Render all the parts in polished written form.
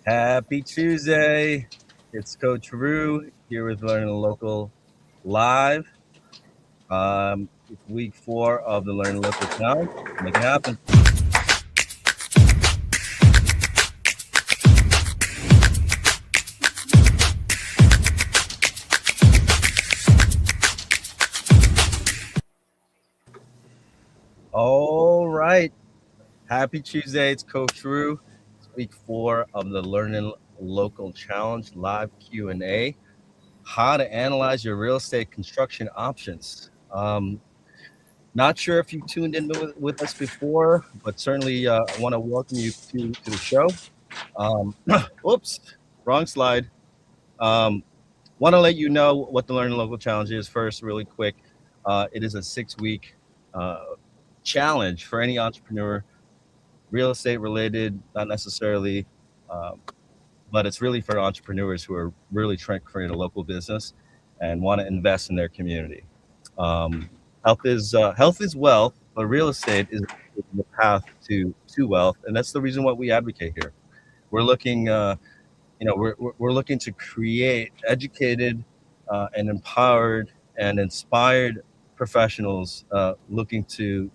Happy Tuesday. It's Coach Rue here with Learning Local Live. It's week 4 of the Learning Local Challenge. Make it happen. All right. Happy Tuesday. It's Coach Rue. It's week 4 of the Learning Local Challenge live Q&A. How to analyze your real estate construction options. Not sure if you tuned in with us before, but certainly I want to welcome you to the show. Oops, wrong slide. Want to let you know what the Learning Local Challenge is first, really quick. It is a 6-week challenge for any entrepreneur, real estate related, not necessarily, but it's really for entrepreneurs who are really trying to create a local business and want to invest in their community. Health is wealth, but real estate is the path to wealth, and that's the reason why we advocate here. We're looking, we're looking to create educated and empowered and inspired professionals looking to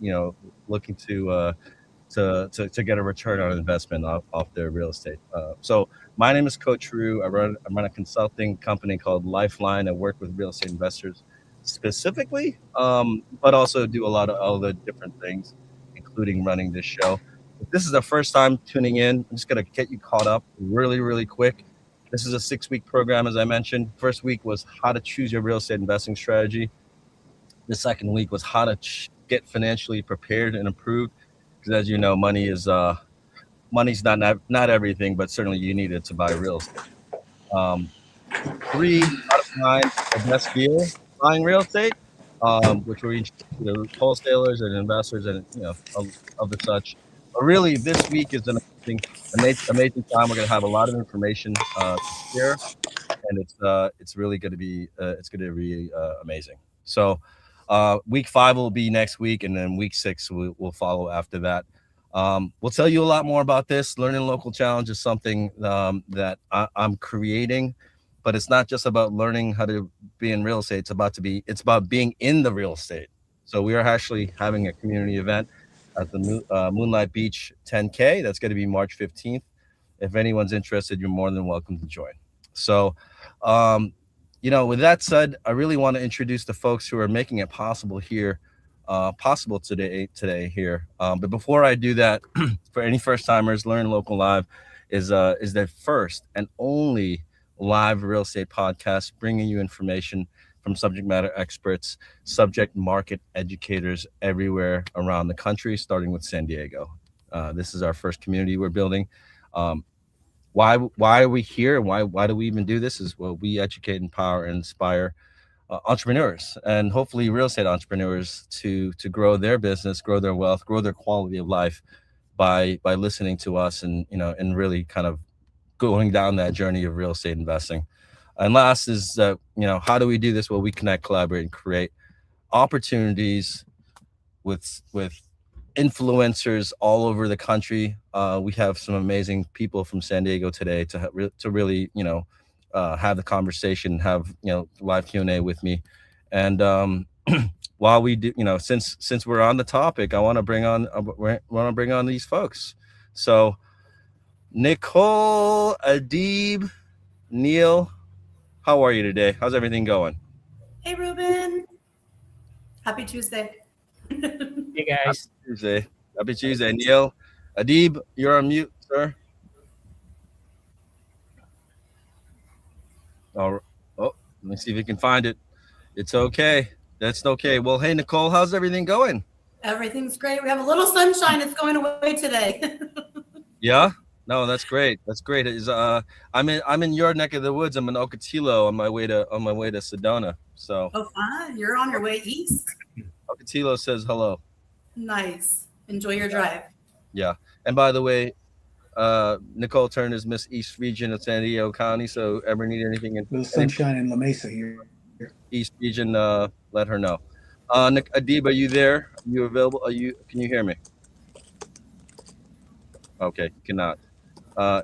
get a return on investment off their real estate. So my name is Coach Rue. I run a consulting company called Lifeline. I work with real estate investors specifically, but also do a lot of other different things, including running this show. If this is the first time tuning in, I'm just going to get you caught up really, really quick. This is a 6-week program, as I mentioned. First week was how to choose your real estate investing strategy. The second week was how to get financially prepared and approved. Because as you know, money's not everything, but certainly you need it to buy real estate. 3, how to find the best deal buying real estate, which we wholesalers and investors and of the such. But really, this week is an amazing time. We're going to have a lot of information to share, and it's really going to be amazing. So week 5 will be next week, and then week 6 will follow after that. We'll tell you a lot more about this. Learning Local Challenge is something that I'm creating, but it's not just about learning how to be in real estate. It's about being in the real estate. So we are actually having a community event at the Moonlight Beach 10K. That's going to be March 15th. If anyone's interested, you're more than welcome to join. So, with that said, I really want to introduce the folks who are making it possible here, today here. But before I do that, for any first timers, Learn Local Live is the first and only live real estate podcast, bringing you information from subject matter experts, subject market educators everywhere around the country, starting with San Diego. This is our first community we're building. Why are we here? Why do we even do this? We educate, empower, and inspire entrepreneurs, and hopefully real estate entrepreneurs to grow their business, grow their wealth, grow their quality of life by listening to us and really kind of going down that journey of real estate investing. And last is how do we do this? Well, we connect, collaborate, and create opportunities with influencers all over the country. We have some amazing people from San Diego today to really have the conversation, have live Q&A with me. And while we do, since we're on the topic, I want to bring on these folks. So Nicole, Adib, Neil, how are you today? How's everything going? Hey, Ruben. Happy Tuesday. Hey, guys. Happy Tuesday. Neil, Adib, you're on mute, sir. Oh, let me see if you can find it. It's okay. That's okay. Well, hey, Nicole, how's everything going? Everything's great. We have a little sunshine. It's going away today. Yeah? No, that's great. That's great. I'm in your neck of the woods. I'm in Ocotillo on my way to Sedona. So. Oh, fun. You're on your way east. Ocotillo says hello. Nice. Enjoy your drive. Yeah. And by the way, Nicole Turner is Miss East Region of San Diego County. So ever need anything in little sunshine in La Mesa here. East Region, let her know. Adib, are you there? Are you available? Can you hear me? Okay, cannot.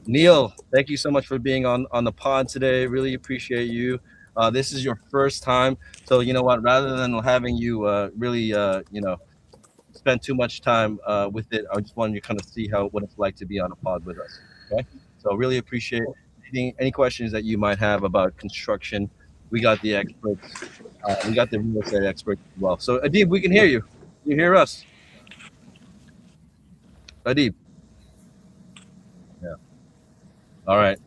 Neil, thank you so much for being on the pod today. Really appreciate you. This is your first time, so you know what? Rather than having you really spend too much time with it, I just wanted you to kind of see what it's like to be on a pod with us. Okay, so really appreciate any questions that you might have about construction. We got the experts. We got the real estate experts as well. So Adib, we can hear you. You hear us, Adib? Yeah. All right.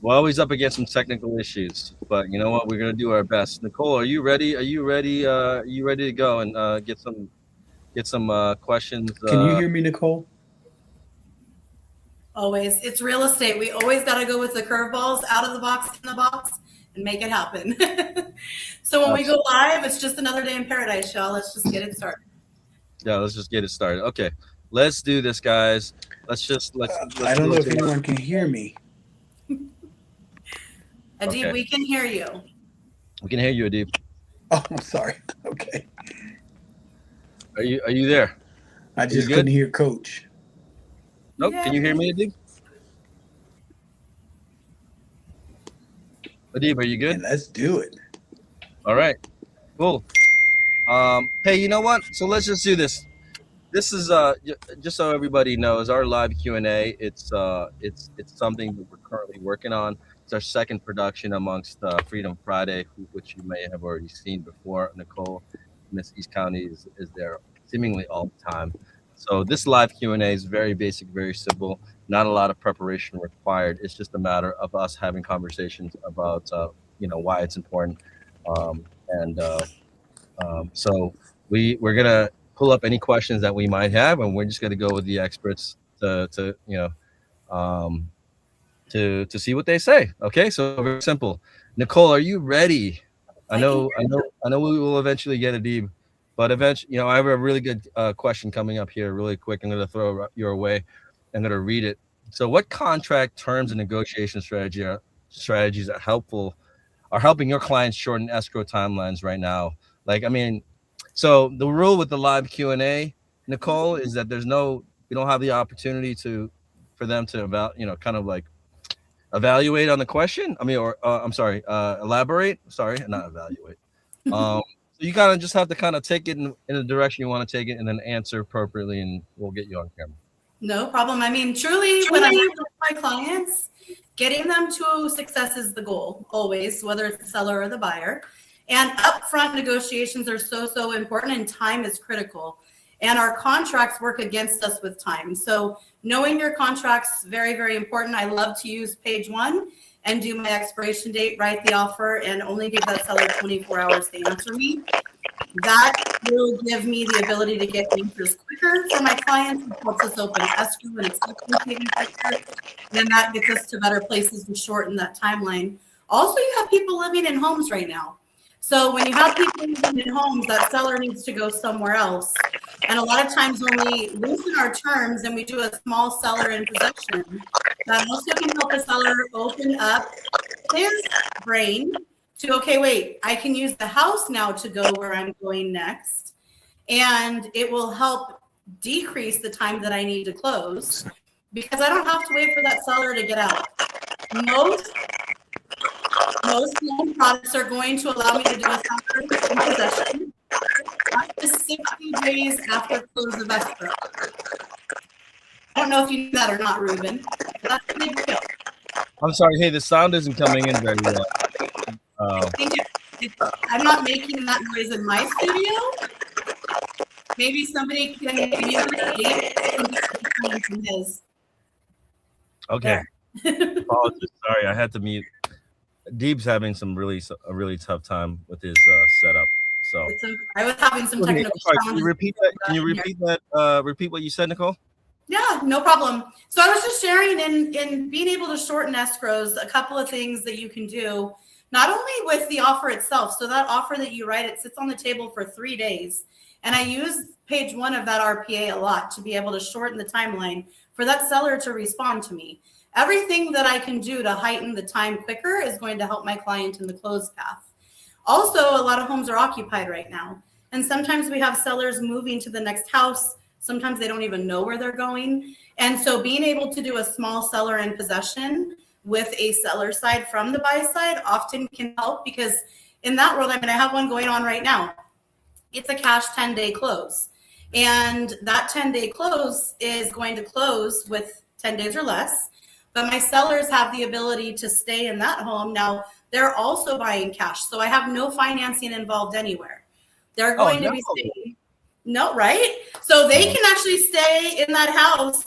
We're always up against some technical issues, but you know what? We're gonna do our best. Nicole, are you ready? Are you ready? Are you ready to go and get some questions? Can you hear me, Nicole? Always. It's real estate. We always got to go with the curveballs out of the box, in the box, and make it happen. So when we go live, it's just another day in paradise, y'all. Let's just get it started. Yeah, let's just get it started. Okay, let's do this, guys. Let's I don't know if anyone can hear me. Adib, Okay. we can hear you. We can hear you, Adib. Oh, I'm sorry. Okay. Are you there? I just good? couldn't hear Coach. Nope. Yeah. Can you hear me, Adib? Adib, are you good? And let's do it. All right. Cool. Hey, you know what? So let's just do this. This is just so everybody knows, our live Q&A. It's something that we're currently working on. It's our second production amongst Freedom Friday, which you may have already seen before. Nicole, Miss East County is there seemingly all the time. So this live Q&A is very basic, very simple. Not a lot of preparation required. It's just a matter of us having conversations about why it's important. So we're gonna pull up any questions that we might have, and we're just gonna go with the experts to see what they say. Okay, so very simple. Nicole, are you ready? I know we will eventually get Adib, but eventually, I have a really good question coming up here really quick. I'm gonna throw your way. I'm gonna read it. So, what contract terms and negotiation strategies are helping your clients shorten escrow timelines right now? So the rule with the live Q&A, Nicole, is that we don't have the opportunity for them to kind of like evaluate on the question. Elaborate. Sorry, not evaluate. So you kind of just have to kind of take it in the direction you want to take it, and then answer appropriately, and we'll get you on camera. No problem. I mean, truly, when I'm working with my clients, getting them to success is the goal, always, whether it's the seller or the buyer. And upfront negotiations are so important, and time is critical. And our contracts work against us with time. So knowing your contracts, very, very important. I love to use page 1 and do my expiration date, write the offer, and only give that seller 24 hours to answer me. That will give me the ability to get answers quicker for my clients. It helps us open escrow and acceptance even quicker. And that gets us to better places to shorten that timeline. Also, you have people living in homes right now. So when you have people living in homes, that seller needs to go somewhere else. And a lot of times when we loosen our terms and we do a small seller in possession, that also can help the seller open up his brain to, okay, wait, I can use the house now to go where I'm going next. And it will help decrease the time that I need to close because I don't have to wait for that seller to get out. Most loan products are going to allow me to do a seller in possession up to 60 days after close of escrow. I don't know if you knew that or not, Ruben. That's a big deal. I'm sorry. Hey, the sound isn't coming in very well. I'm not making that noise in my studio. Maybe somebody can mute from his. Okay. Apologies. Sorry, I had to mute. Deeb's having a really tough time with his setup. So I was having some technical challenges. Can you repeat that? Can you repeat that? Repeat what you said, Nicole? Yeah, no problem. So I was just sharing in being able to shorten escrows, a couple of things that you can do, not only with the offer itself. So that offer that you write, it sits on the table for 3 days. And I use page 1 of that RPA a lot to be able to shorten the timeline for that seller to respond to me. Everything that I can do to heighten the time quicker is going to help my client in the close path. Also, a lot of homes are occupied right now. And sometimes we have sellers moving to the next house. Sometimes they don't even know where they're going. And so being able to do a small seller in possession with a seller side from the buy side often can help, because in that world, I mean, I have one going on right now. It's a cash 10-day close. And that 10-day close is going to close with 10 days or less. But my sellers have the ability to stay in that home. Now, they're also buying cash. So I have no financing involved anywhere. They're going to be staying. No, right? So they can actually stay in that house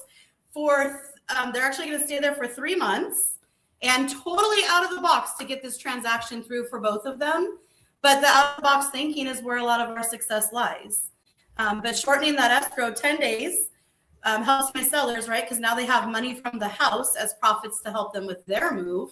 for, they're actually going to stay there for 3 months and totally out of the box to get this transaction through for both of them. But the out of the box thinking is where a lot of our success lies. But shortening that escrow 10 days helps my sellers, right? Because now they have money from the house as profits to help them with their move.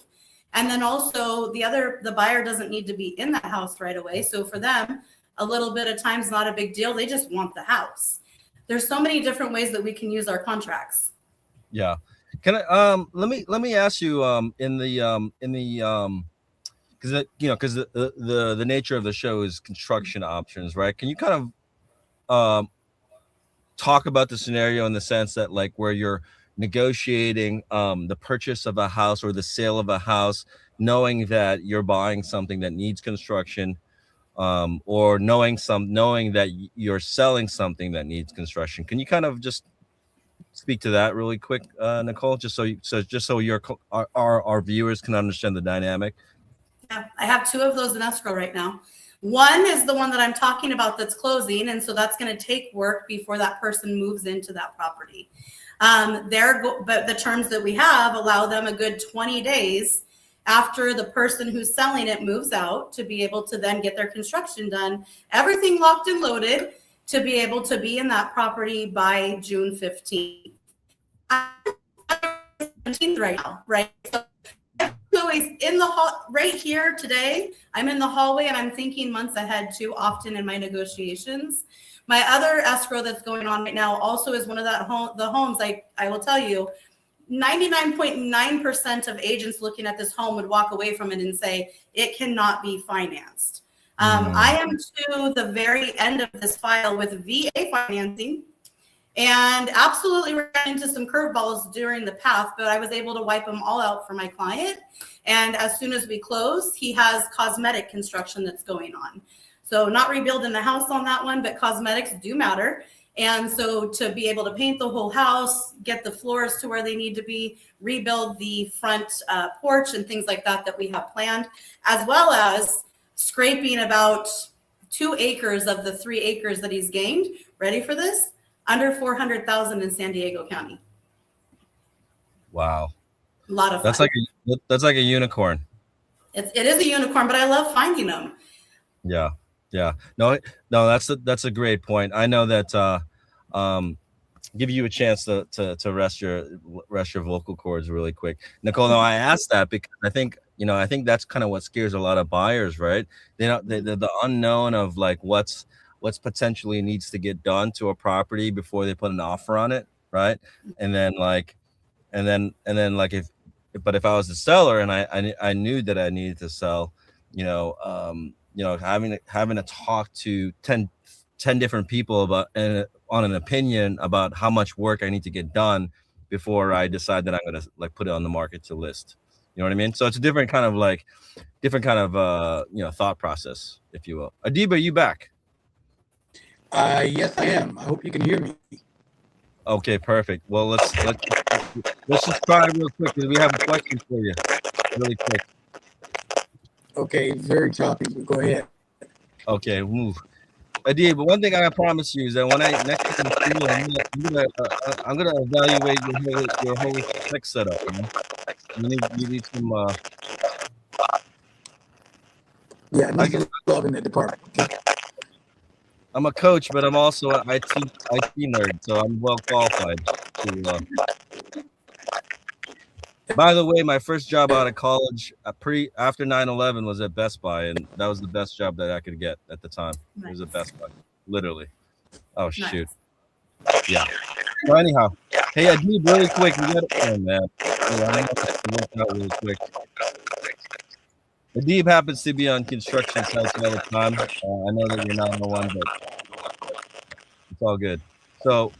And then also the buyer doesn't need to be in that house right away. So for them, a little bit of time is not a big deal. They just want the house. There's so many different ways that we can use our contracts. Yeah. Can I let me ask you because the nature of the show is construction options, right? Can you kind of talk about the scenario in the sense that, like, where you're negotiating the purchase of a house or the sale of a house, knowing that you're buying something that needs construction, or knowing that you're selling something that needs construction? Can you kind of just speak to that really quick, Nicole, just so our viewers can understand the dynamic? Yeah, I have 2 of those in escrow right now. One is the one that I'm talking about that's closing, and so that's going to take work before that person moves into that property. But the terms that we have allow them a good 20 days after the person who's selling it moves out to be able to then get their construction done, everything locked and loaded, to be able to be in that property by June 15th. I'm 17th right now, right? So always in the hall right here today. I'm in the hallway and I'm thinking months ahead too often in my negotiations. My other escrow that's going on right now also is one of the homes. I will tell you, 99.9% of agents looking at this home would walk away from it and say it cannot be financed. I am to the very end of this file with VA financing, and absolutely ran into some curveballs during the path, but I was able to wipe them all out for my client. And as soon as we close, he has cosmetic construction that's going on. So not rebuilding the house on that one, but cosmetics do matter. And so to be able to paint the whole house, get the floors to where they need to be, rebuild the front porch and things like that we have planned, as well as scraping about 2 acres of the 3 acres that he's gained. Ready for this? Under 400,000 in San Diego County. Wow. A lot of fun. That's like a unicorn. It is a unicorn, but I love finding them. Yeah. No, that's a great point. I know that give you a chance to rest your vocal cords really quick, Nicole. Now, I asked that because I think that's kind of what scares a lot of buyers, right? The unknown of, like, what's potentially needs to get done to a property before they put an offer on it, right? And then if I was a seller and I knew that I needed to sell, having to talk to 10 different people about on an opinion about how much work I need to get done before I decide that I'm going to, like, put it on the market to list. You know what I mean? So it's a different kind of thought process, if you will. Adib, are you back? Yes, I am. I hope you can hear me. Okay, perfect. Well, let's just try real quick because we have a question for you, really quick. Okay, very choppy, but go ahead. Okay, move. Adib, but one thing I promise you is that when I next time I'm gonna evaluate your whole tech setup. You need some. Yeah, I need to log in that department. I'm a coach, but I'm also an IT nerd, so I'm well qualified to. By the way, my first job out of college, after 9/11, was at Best Buy, and that was the best job that I could get at the time. Nice. It was at Best Buy, literally. Oh, nice. Shoot. Yeah. So anyhow, hey, Adib, really quick, we got it, man. I don't know really quick. Adib happens to be on construction sites all the time. I know that you're not on the one, but it's all good. So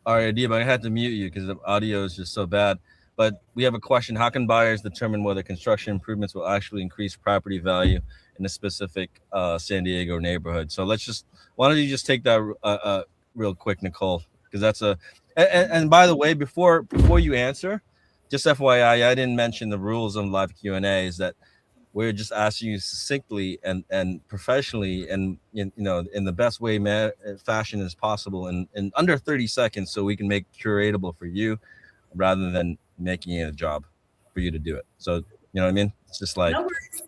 All right, Adib, I had to mute you because the audio is just so bad. But we have a question. How can buyers determine whether construction improvements will actually increase property value in a specific San Diego neighborhood? So why don't you just take that real quick, Nicole? Because that's and by the way, before you answer, just FYI, I didn't mention the rules on live Q&A is that we're just asking you succinctly and professionally and in the best way fashion as possible in under 30 seconds so we can make curatable for you rather than making it a job for you to do it. So you know what I mean? It's just like, No worries.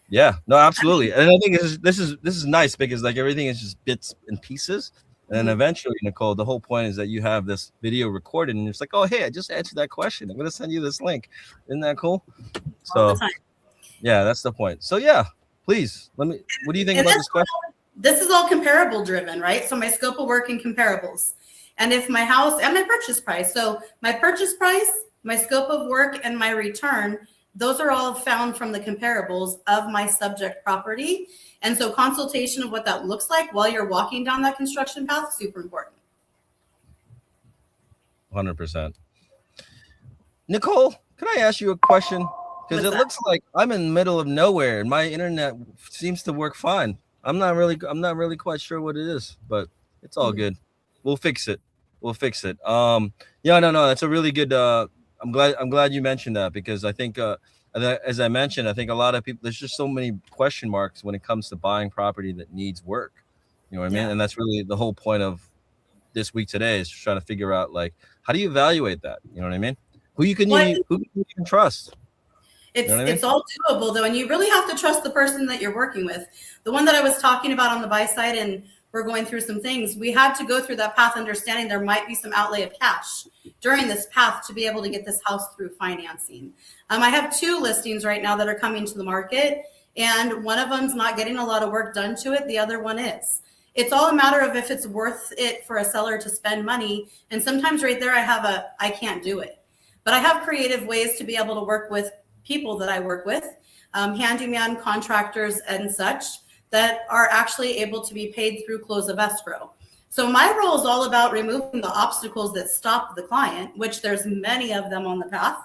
yeah, no, absolutely. And I think this is nice because like everything is just bits and pieces. And then eventually, Nicole, the whole point is that you have this video recorded and it's like, oh, hey, I just answered that question. I'm going to send you this link. Isn't that cool? All the time. Yeah, that's the point. So yeah, please what do you think about this question? This is all comparable driven, right? So my scope of work in comparables. And if my house and my purchase price, so my purchase price, my scope of work, and my return, those are all found from the comparables of my subject property. And so consultation of what that looks like while you're walking down that construction path, super important. 100%. Nicole, can I ask you a question? Because it looks like I'm in the middle of nowhere and my internet seems to work fine. I'm not really quite sure what it is, but it's all good. We'll fix it. Yeah, no, that's a really good I'm glad you mentioned that because I think as I mentioned, I think a lot of people, there's just so many question marks when it comes to buying property that needs work. You know what I mean? And that's really the whole point of this week today is trying to figure out like how do you evaluate that? You know what I mean? Who you can trust? It's all doable though, and you really have to trust the person that you're working with. The one that I was talking about on the buy side, and we're going through some things. We had to go through that path, understanding there might be some outlay of cash during this path to be able to get this house through financing. I have 2 listings right now that are coming to the market, and one of them's not getting a lot of work done to it. The other one is. It's all a matter of if it's worth it for a seller to spend money. And sometimes right there, I can't do it. But I have creative ways to be able to work with people that I work with, handyman contractors and such that are actually able to be paid through close of escrow. So my role is all about removing the obstacles that stop the client, which there's many of them on the path.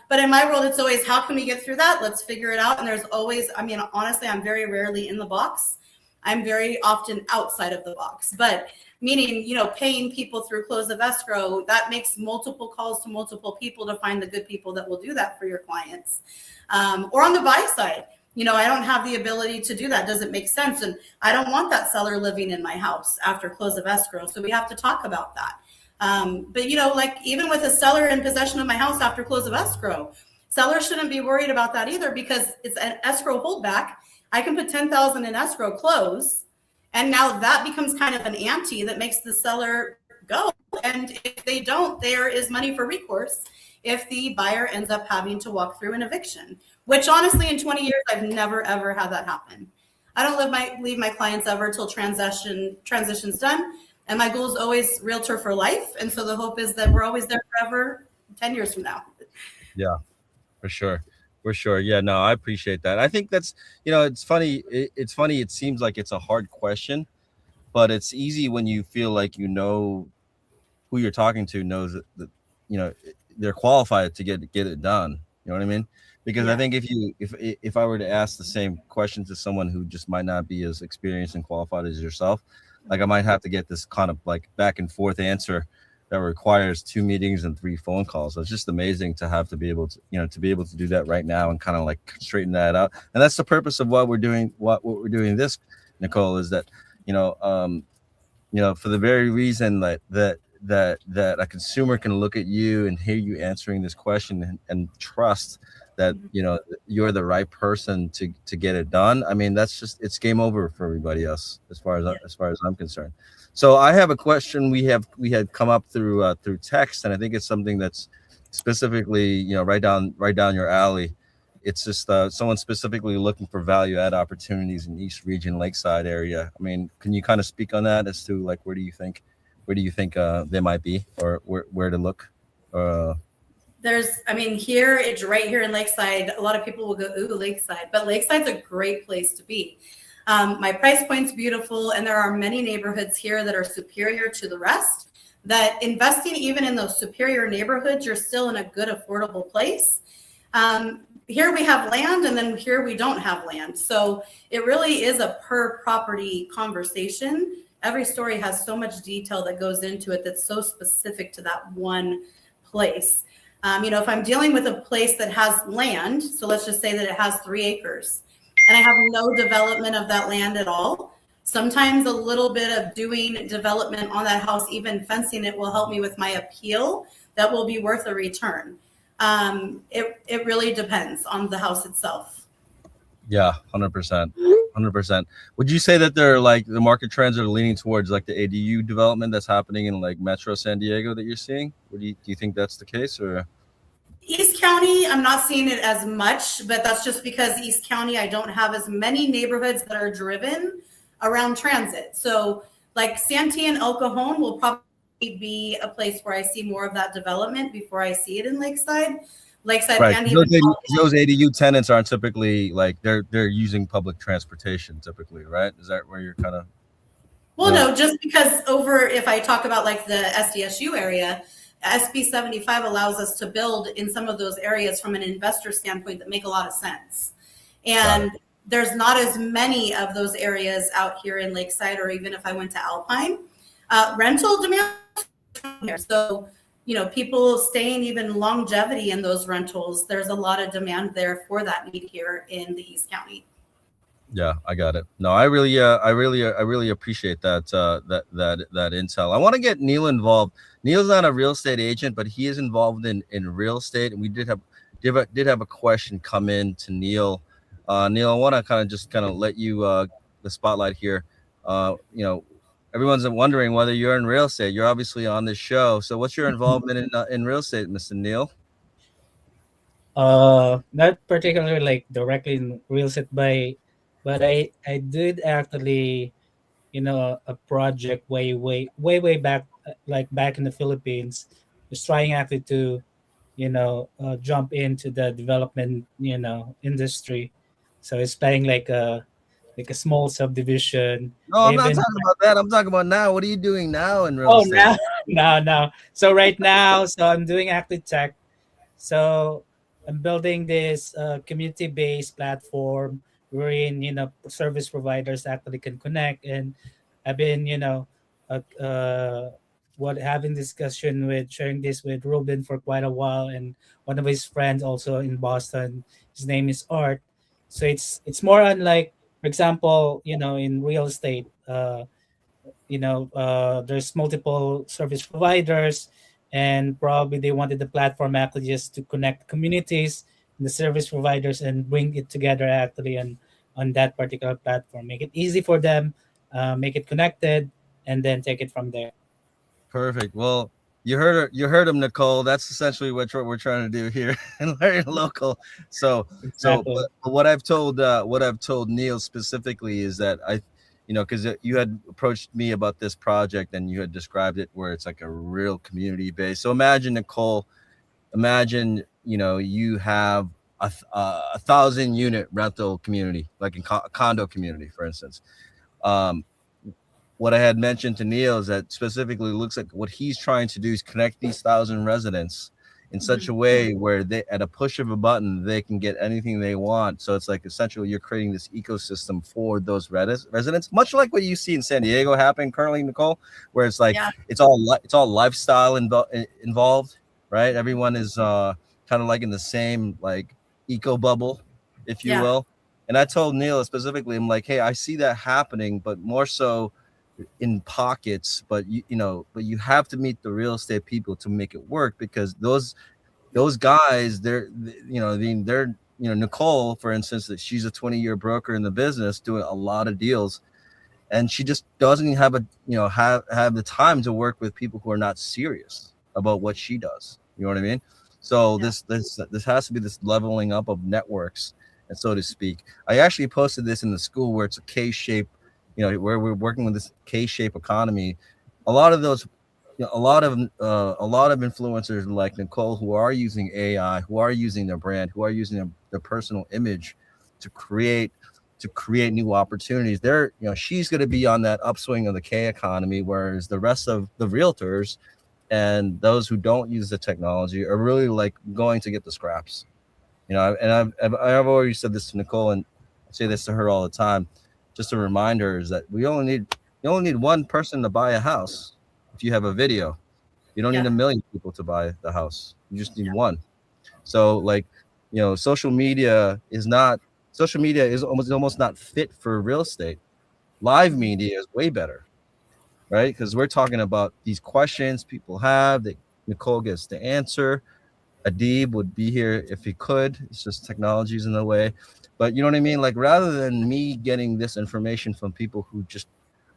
But in my world, it's always, how can we get through that? Let's figure it out. And there's always, honestly, I'm very rarely in the box. I'm very often outside of the box, but meaning, paying people through close of escrow, that makes multiple calls to multiple people to find the good people that will do that for your clients. Or on the buy side, I don't have the ability to do that. Does it make sense? And I don't want that seller living in my house after close of escrow. So we have to talk about that. But like even with a seller in possession of my house after close of escrow, sellers shouldn't be worried about that either because it's an escrow holdback. I can put $10,000 in escrow, close, and now that becomes kind of an ante that makes the seller go. And if they don't, there is money for recourse if the buyer ends up having to walk through an eviction, which honestly in 20 years, I've never, ever had that happen. I don't leave my clients ever till transition's done. And my goal is always realtor for life. And so the hope is that we're always there forever 10 years from now. Yeah, for sure. Yeah, no, I appreciate that. I think that's, it's funny. It's funny. It seems like it's a hard question, but it's easy when you feel like who you're talking to knows that they're qualified to get it done. You know what I mean? Because I think if I were to ask the same question to someone who just might not be as experienced and qualified as yourself, like I might have to get this kind of like back and forth answer that requires 2 meetings and 3 phone calls. So it's just amazing to be able to do that right now and kind of like straighten that out. And that's the purpose of what we're doing. What we're doing this, Nicole, is that for the very reason that a consumer can look at you and hear you answering this question and trust that you're the right person to get it done. I mean, it's game over for everybody else as far as I'm concerned. So I have a question we had come up through text, and I think it's something that's specifically right down your alley. It's just someone specifically looking for value add opportunities in East Region Lakeside area. I mean, can you kind of speak on that as to like where do you think they might be or where to look? It's right here in Lakeside. A lot of people will go, ooh, Lakeside, but Lakeside's a great place to be. My price point's beautiful, and there are many neighborhoods here that are superior to the rest. that investing even in those superior neighborhoods, you're still in a good, affordable place. Here we have land, and then here we don't have land. So it really is a per property conversation. Every story has so much detail that goes into it that's so specific to that one place. If I'm dealing with a place that has land, so let's just say that it has 3 acres, and I have no development of that land at all, sometimes a little bit of doing development on that house, even fencing it, will help me with my appeal. That will be worth a return. It really depends on the house itself. Yeah, 100%. 100%. Would you say that they're like the market trends are leaning towards like the ADU development that's happening in like Metro San Diego that you're seeing? Do you think that's the case, or? East County, I'm not seeing it as much, but that's just because East County, I don't have as many neighborhoods that are driven around transit. So like Santee and El Cajon will probably be a place where I see more of that development before I see it in Lakeside. Right. And Those ADU tenants aren't typically like they're using public transportation typically, right? Is that where you're kind of? Well, no, just because if I talk about like the SDSU area, SB 75 allows us to build in some of those areas from an investor standpoint that make a lot of sense. And there's not as many of those areas out here in Lakeside, or even if I went to Alpine. Rental demand here. So, people staying even longevity in those rentals, there's a lot of demand there for that need here in the East County. Yeah, I got it. No, I really appreciate that that intel. I want to get Neil involved. Neil's not a real estate agent, but he is involved in real estate, and we did have a question come in to Neil. Neil, I want to kind of let you the spotlight here. Everyone's wondering whether you're in real estate. You're obviously on this show. So, what's your involvement in real estate, Mr. Neil? Not particularly like directly in real estate, but I did actually, a project way back, like back in the Philippines, was trying actually to, jump into the development, industry. So it's playing like a small subdivision. No, I'm not talking about that. I'm talking about now. What are you doing now in real estate? No. So right now, I'm doing actually tech. So I'm building this community-based platform wherein service providers actually can connect, and I've been having discussion with sharing this with Ruben for quite a while, and one of his friends also in Boston. His name is Art. So it's more on like, for example, in real estate, there's multiple service providers, and probably they wanted the platform actually just to connect communities and the service providers and bring it together actually on that particular platform, make it easy for them, make it connected, and then take it from there. Perfect. Well, you heard him, Nicole. That's essentially what we're trying to do here in LEARNin Local. So what I've told Neil specifically is that because you had approached me about this project and you had described it where it's like a real community base. So imagine, Nicole, you have a 1,000-unit rental community, like in a condo community, for instance. What I had mentioned to Neil is that specifically looks like what he's trying to do is connect these 1,000 residents in such a way where they, at a push of a button, they can get anything they want. So it's like essentially you're creating this ecosystem for those residents, much like what you see in San Diego happen currently, Nicole, where it's like it's all lifestyle involved, right? Everyone is kind of like in the same like eco bubble, if you will. And I told Neil specifically, I'm like, hey, I see that happening, but more so in pockets, but you have to meet the real estate people to make it work, because those guys, they're Nicole, for instance, that she's a 20-year broker in the business doing a lot of deals, and she just doesn't have have the time to work with people who are not serious about what she does. You know what I mean? So this has to be this leveling up of networks, and so to speak. I actually posted this in the school where it's a K-shaped, where we're working with this K-shaped economy. A lot of those, a lot of influencers like Nicole, who are using AI, who are using their brand, who are using their personal image to create new opportunities. She's going to be on that upswing of the K economy, whereas the rest of the realtors and those who don't use the technology are really like going to get the scraps. You know, and I've already said this to Nicole, and I say this to her all the time. Just a reminder is that you only need one person to buy a house. If you have a video, you don't need Yeah. a million people to buy the house. You just need one. So like, social media is almost not fit for real estate. Live media is way better, right? Because we're talking about these questions people have that Nicole gets to answer. Adib would be here if he could. It's just technology's in the way. But you know what I mean? Like, rather than me getting this information from people who just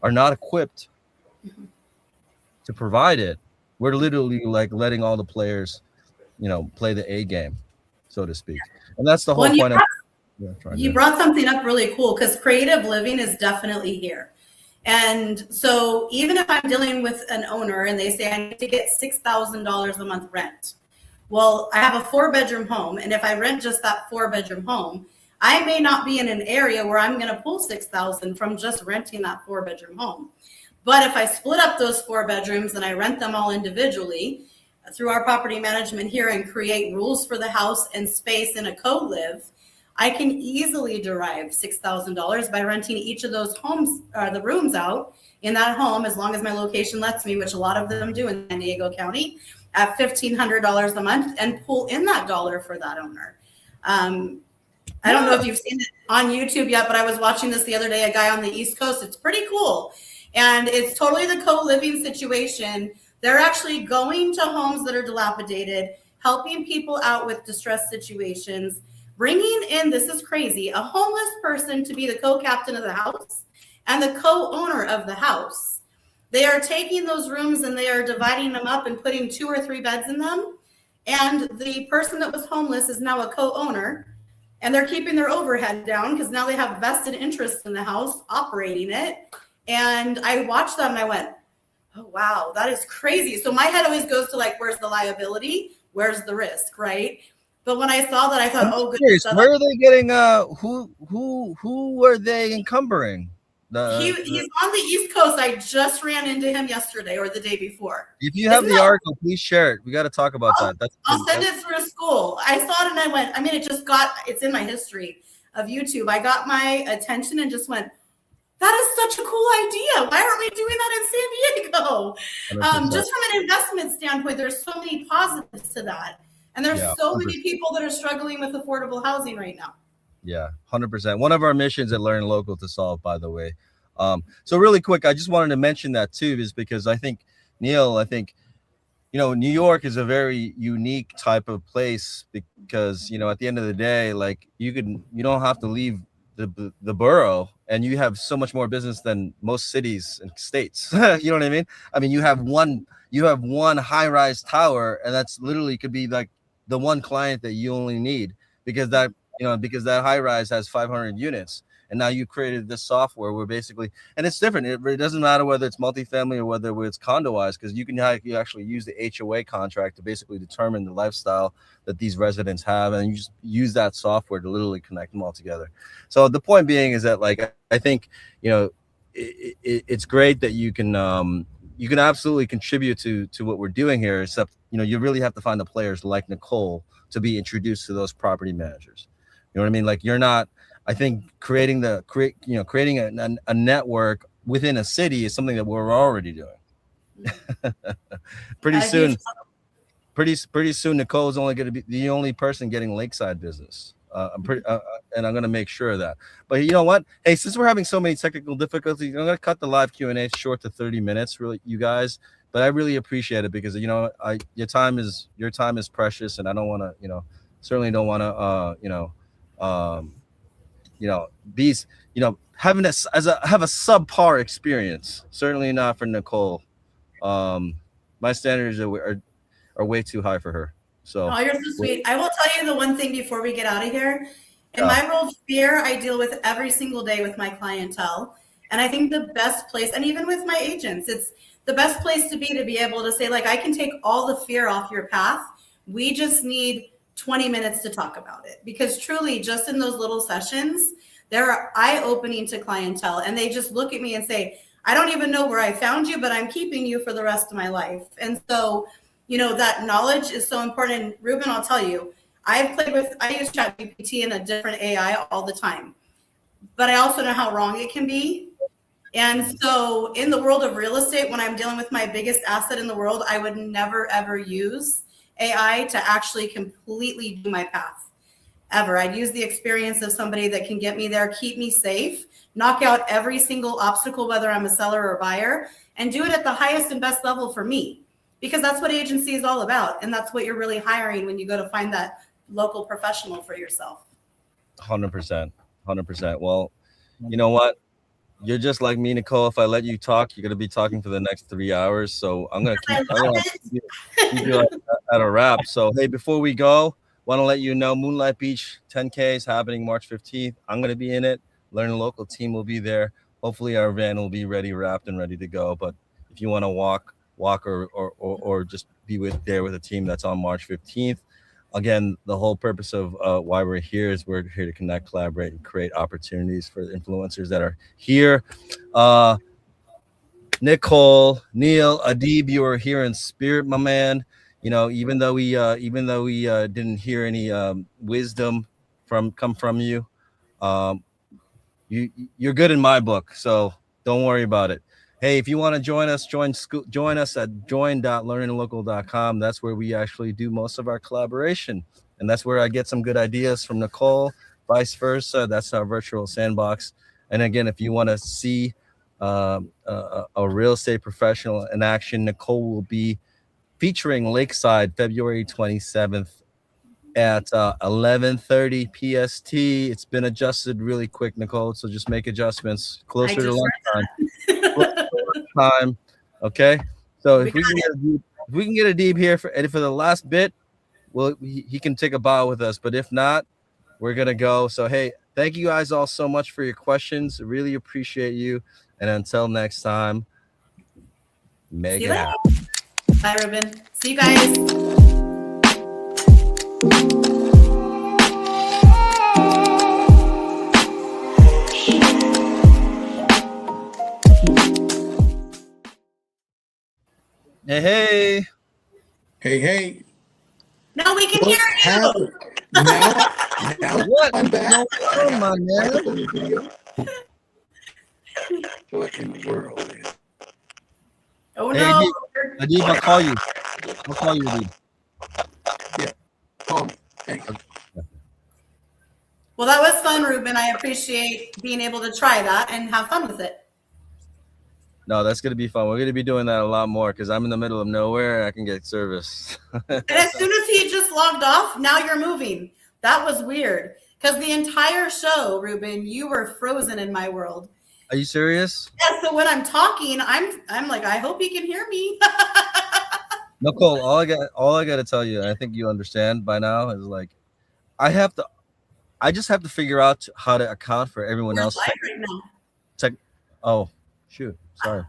are not equipped to provide it, we're literally like letting all the players, play the A game, so to speak. And that's the whole Well, point of you brought something up really cool, because creative living is definitely here. And so even if I'm dealing with an owner and they say I need to get $6,000 a month rent, well, I have a 4-bedroom home, and if I rent just that 4-bedroom home, I may not be in an area where I'm going to pull $6,000 from just renting that 4-bedroom home. But if I split up those 4 bedrooms and I rent them all individually through our property management here and create rules for the house and space in a co-live, I can easily derive $6,000 by renting each of those homes, the rooms out in that home, as long as my location lets me, which a lot of them do in San Diego County, at $1,500 a month, and pull in that dollar for that owner. I don't know if you've seen it on YouTube yet, but I was watching this the other day, a guy on the East Coast. It's pretty cool. And it's totally the co-living situation. They're actually going to homes that are dilapidated, helping people out with distress situations, bringing in, this is crazy, a homeless person to be the co-captain of the house and the co-owner of the house. They are taking those rooms and they are dividing them up and putting 2 or 3 beds in them. And the person that was homeless is now a co-owner, and they're keeping their overhead down because now they have vested interest in the house operating it. And I watched them and I went, oh, wow, that is crazy. So my head always goes to like, where's the liability? Where's the risk, right? But when I saw that, I thought, oh, goodness. Where are they getting, who are they encumbering? He's on the East Coast. I just ran into him yesterday or the day before. If you have the article, please share it. We got to talk about that. I'll send it through school. I saw it and I went, it's in my history of YouTube. I got my attention and just went, that is such a cool idea. Why aren't we doing that in San Diego? Just from an investment standpoint, there's so many positives to that. And there's so many people that are struggling with affordable housing right now. Yeah, 100%. One of our missions at LEARNin Local to solve, by the way. So really quick, I just wanted to mention that too, is because I think, Neil, New York is a very unique type of place because, at the end of the day, like you don't have to leave the borough, and you have so much more business than most cities and states. You know what I mean? I mean, you have one high-rise tower, and that's literally could be like the one client that you only need because that high-rise has 500 units. And now you created this software where basically, and it's different. It doesn't matter whether it's multifamily or whether it's condoized, because you actually use the HOA contract to basically determine the lifestyle that these residents have, and you just use that software to literally connect them all together. So the point being is that, like, I think it's great that you can absolutely contribute to what we're doing here. Except you really have to find the players like Nicole to be introduced to those property managers. You know what I mean? Like you're not. I think creating a network within a city is something that we're already doing. Pretty soon, Nicole is only going to be the only person getting lakeside business. And I'm going to make sure of that. But you know what? Hey, since we're having so many technical difficulties, I'm going to cut the live Q&A short to 30 minutes, really, you guys. But I really appreciate it because your time is precious, and I don't want to, certainly don't want to, having have a subpar experience. Certainly not for Nicole. My standards are way too high for her. So you're so sweet. I will tell you the one thing before we get out of here. In my role of fear, I deal with every single day with my clientele. And I think the best place, and even with my agents, it's the best place to be able to say, like, I can take all the fear off your path. We just need 20 minutes to talk about it, because truly just in those little sessions, they're eye-opening to clientele, and they just look at me and say, I don't even know where I found you, but I'm keeping you for the rest of my life. And so, that knowledge is so important. And Ruben, I'll tell you, I use ChatGPT and a different AI all the time, but I also know how wrong it can be. And so in the world of real estate, when I'm dealing with my biggest asset in the world, I would never, ever use AI to actually completely do my path. Ever. I'd use the experience of somebody that can get me there, keep me safe, knock out every single obstacle, whether I'm a seller or a buyer, and do it at the highest and best level for me. Because that's what agency is all about. And that's what you're really hiring when you go to find that local professional for yourself. 100%. 100%. Well, you know what? You're just like me, Nicole. If I let you talk, you're going to be talking for the next 3 hours. So I'm going to keep you at a wrap. So, hey, before we go, want to let you know Moonlight Beach 10K is happening March 15th. I'm going to be in it. LEARNin Local team will be there. Hopefully our van will be wrapped and ready to go. But if you want to walk or just be there with a team that's on March 15th. Again, the whole purpose of why we're here is we're here to connect, collaborate, and create opportunities for the influencers that are here. Nicole, Neil, Adib, you are here in spirit, my man. Even though we didn't hear any wisdom come from you, you're good in my book. So don't worry about it. Hey, if you want to join us, join us at join.learninlocal.com. That's where we actually do most of our collaboration. And that's where I get some good ideas from Nicole, vice versa. That's our virtual sandbox. And again, if you want to see a real estate professional in action, Nicole will be featuring Lakeside February 27th at 11:30 PST. It's been adjusted really quick, Nicole, so just make adjustments closer to lunchtime. Okay, so if we can get a deep here for the last bit, well, he can take a bow with us, but if not, we're gonna go. So hey, thank you guys all so much for your questions. Really appreciate you, and until next time, make it happen. Bye, Ruben. See you guys. Hey. Hey. No, we can hear you. Now What? I'm back. Oh, my man. What in the world, man? Oh, Hey, no. Adib, I'll call you, Adib. Yeah, call me. Thanks. Well, that was fun, Ruben. I appreciate being able to try that and have fun with it. No, that's going to be fun. We're going to be doing that a lot more because I'm in the middle of nowhere and I can get service. And as soon as he just logged off, now you're moving. That was weird because the entire show, Ruben, you were frozen in my world. Are you serious? Yeah, so when I'm talking, I'm like, I hope he can hear me. Nicole, all I got to tell you, and I think you understand by now, is like I just have to figure out how to account for everyone else. Right now. Oh, shoot. Sorry.